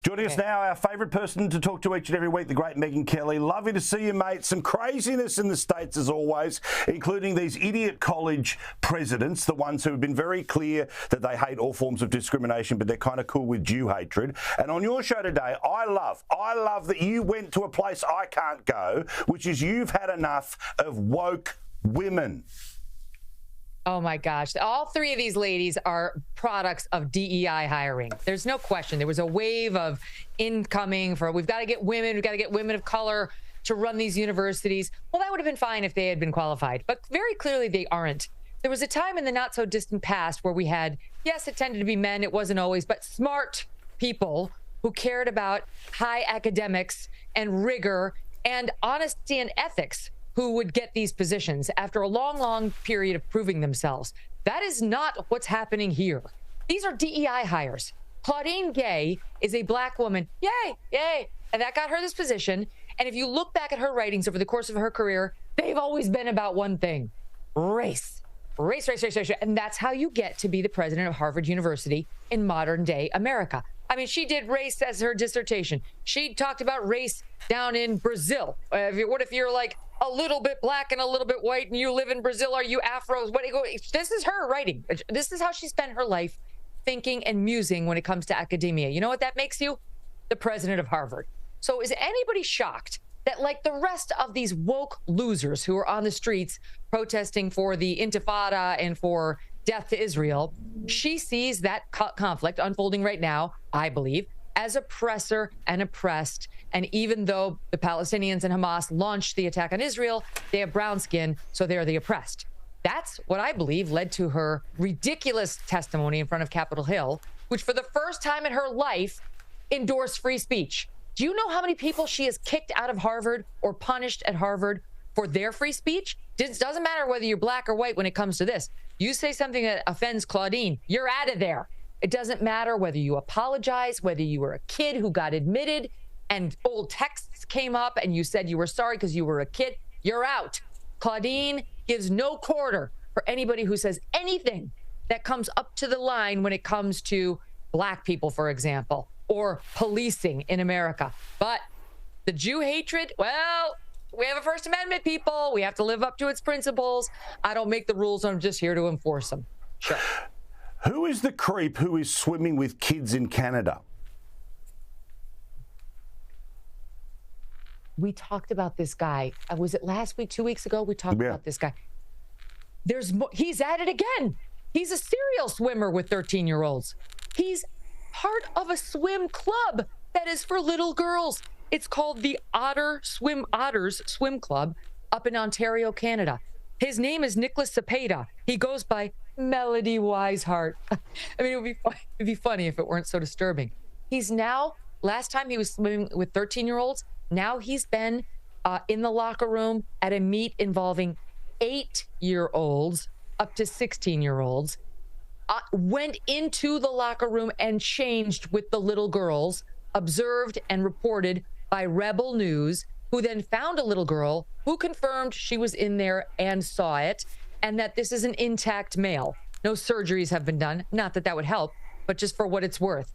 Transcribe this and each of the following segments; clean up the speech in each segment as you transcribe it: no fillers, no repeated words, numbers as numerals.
Joining us now, our favourite person to talk to each and every week, the great Megyn Kelly. Lovely to see you, mate. Some craziness in the States as always, including these idiot college presidents, the ones who have been very clear that they hate all forms of discrimination, but they're kind of cool with Jew hatred. And on your show today, I love that you went to a place I can't go, which is you've had enough of woke women. Oh, my gosh. All three of these ladies are products of DEI hiring. There's no question. There was a wave of incoming for we've got to get women of color to run these universities. Well, that would have been fine if they had been qualified, but very clearly they aren't. There was a time in the not so distant past where we had, yes, it tended to be men. It wasn't always, but smart people who cared about high academics and rigor and honesty and ethics who would get these positions after a long, long period of proving themselves. That is not what's happening here. These are DEI hires. Claudine Gay is a black woman. Yay, yay. And that got her this position. And if you look back at her writings over the course of her career, they've always been about one thing: race. Race. And that's how you get to be the president of Harvard University in modern day America. I mean, she did race as her dissertation. She talked about race down in Brazil. What if you're like a little bit black and a little bit white and you live in Brazil? Are you Afros? What do you go? This is her writing. This is how she spent her life thinking and musing when it comes to academia. You know what that makes you? The president of Harvard. So is anybody shocked that, like the rest of these woke losers who are on the streets protesting for the Intifada and for death to Israel, she sees that conflict unfolding right now, I believe, as oppressor and oppressed. And even though the Palestinians and Hamas launched the attack on Israel, they have brown skin, so they're the oppressed. That's what I believe led to her ridiculous testimony in front of Capitol Hill, which for the first time in her life endorsed free speech. Do you know how many people she has kicked out of Harvard or punished at Harvard for their free speech? It doesn't matter whether you're black or white when it comes to this. You say something that offends Claudine, you're out of there. It doesn't matter whether you apologize, whether you were a kid who got admitted and old texts came up and you said you were sorry because you were a kid, you're out. Claudine gives no quarter for anybody who says anything that comes up to the line when it comes to black people, for example, or policing in America. But the Jew hatred, well, we have a First Amendment, people. We have to live up to its principles. I don't make the rules. I'm just here to enforce them. Sure. Who is the creep who is swimming with kids in Canada? We talked about this guy. Was it last week, 2 weeks ago? We talked about this guy. There's more. He's at it again. He's a serial swimmer with 13-year-olds. He's part of a swim club that is for little girls. It's called the Otters Swim Club up in Ontario, Canada. His name is Nicholas Cepeda. He goes by Melody Wiseheart. I mean, it'd be funny if it weren't so disturbing. He's now, last time he was swimming with 13-year-olds, now he's been in the locker room at a meet involving 8-year-olds up to 16-year-olds, went into the locker room and changed with the little girls, observed and reported by Rebel News, who then found a little girl who confirmed she was in there and saw it, and that this is an intact male. No surgeries have been done. Not that that would help, but just for what it's worth.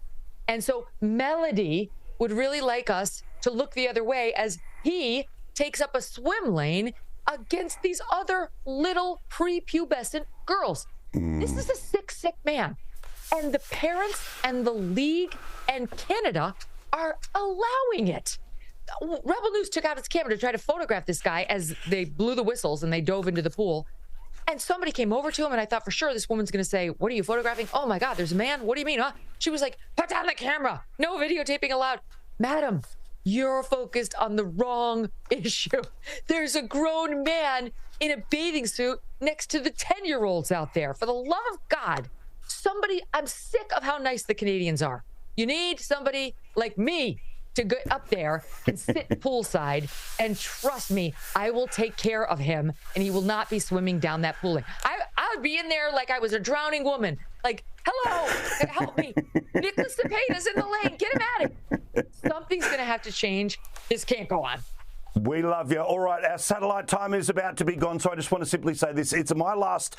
And so Melody would really like us to look the other way as he takes up a swim lane against these other little prepubescent girls. This is a sick, sick man. And the parents and the league and Canada are allowing it. Rebel News took out its camera to try to photograph this guy as they blew the whistles and they dove into the pool. And somebody came over to him, and I thought for sure this woman's going to say, "What are you photographing?" "Oh, my God, there's a man. What do you mean, huh?" She was like, "Put down the camera. No videotaping allowed." Madam, you're focused on the wrong issue. There's a grown man in a bathing suit next to the 10-year-olds out there. For the love of God, somebody, I'm sick of how nice the Canadians are. You need somebody like me to get up there and sit poolside, and trust me, I will take care of him, and he will not be swimming down that pool lane. I would be in there like I was a drowning woman. Like, hello, help me. Nicholas Cepeda's in the lane. Get him at it. Something's going to have to change. This can't go on. We love you. All right, our satellite time is about to be gone, so I just want to simply say this. It's my last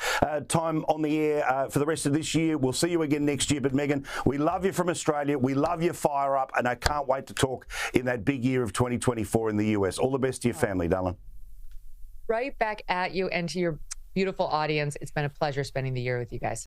time on the air for the rest of this year. We'll see you again next year. But, Megyn, we love you from Australia. We love your fire up, and I can't wait to talk in that big year of 2024 in the US. All the best to your family, darling. Right back at you and to your beautiful audience. It's been a pleasure spending the year with you guys.